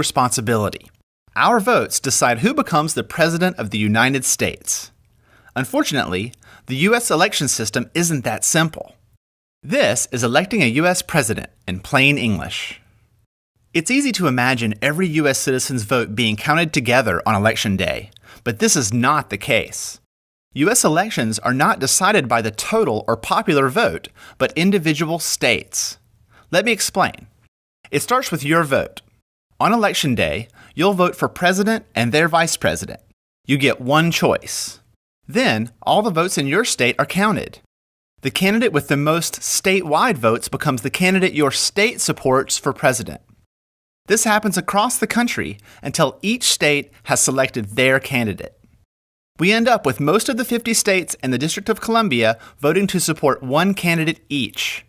responsibility. Our votes decide who becomes the President of the United States. Unfortunately, the U.S. election system isn't that simple. This is electing a U.S. president in plain English. It's easy to imagine every U.S. citizen's vote being counted together on Election Day, but this is not the case. U.S. elections are not decided by the total or popular vote, but individual states. Let me explain. It starts with your vote. On Election Day, you'll vote for president and their vice president. You get one choice. Then, all the votes in your state are counted. The candidate with the most statewide votes becomes the candidate your state supports for president. This happens across the country until each state has selected their candidate. We end up with most of the 50 states and the District of Columbia voting to support one candidate each.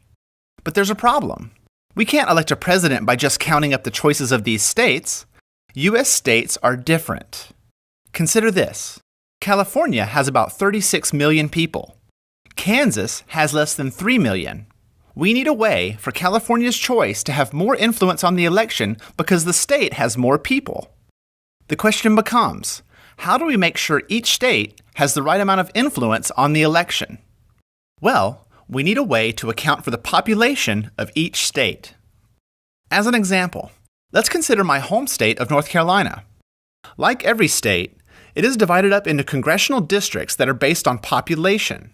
But there's a problem. We can't elect a president by just counting up the choices of these states. U.S. states are different. Consider this. California has about 36 million people. Kansas has less than 3 million. We need a way for California's choice to have more influence on the election because the state has more people. The question becomes, how do we make sure each state has the right amount of influence on the election? Well, we need a way to account for the population of each state. As an example, let's consider my home state of North Carolina. Like every state, it is divided up into congressional districts that are based on population.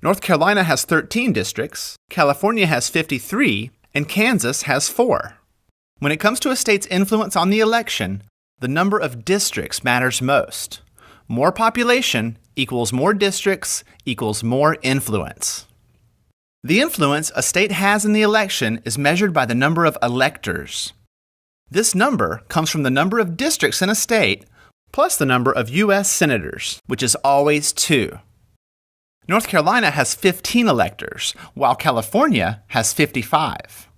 North Carolina has 13 districts, California has 53, and Kansas has 4. When it comes to a state's influence on the election, the number of districts matters most. More population equals more districts equals more influence. The influence a state has in the election is measured by the number of electors. This number comes from the number of districts in a state plus the number of U.S. senators, which is always 2. North Carolina has 15 electors, while California has 55.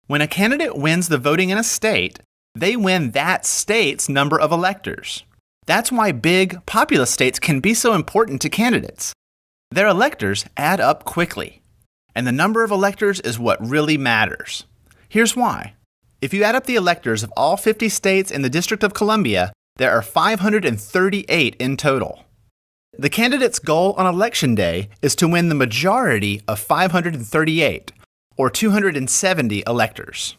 When a candidate wins the voting in a state, they win that state's number of electors. That's why big, populous states can be so important to candidates. Their electors add up quickly, and the number of electors is what really matters. Here's why. If you add up the electors of all 50 states in the District of Columbia, there are 538 in total. The candidate's goal on Election Day is to win the majority of 538, or 270 electors.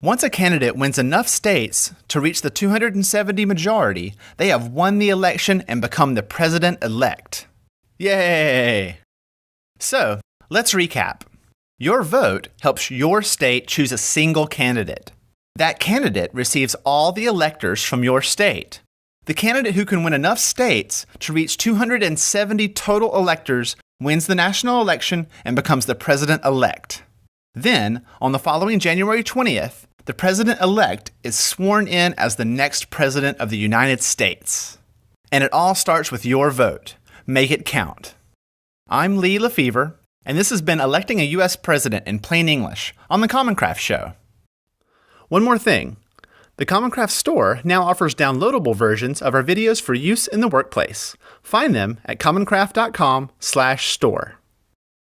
Once a candidate wins enough states to reach the 270 majority, they have won the election and become the president-elect. Yay! So, let's recap. Your vote helps your state choose a single candidate. That candidate receives all the electors from your state. The candidate who can win enough states to reach 270 total electors wins the national election and becomes the president-elect. Then, on the following January 20th, the president-elect is sworn in as the next president of the United States. And it all starts with your vote. Make it count. I'm Lee Lefevre, and this has been Electing a U.S. President in Plain English on The Common Craft Show. One more thing. The Common Craft store now offers downloadable versions of our videos for use in the workplace. Find them at commoncraft.com/store.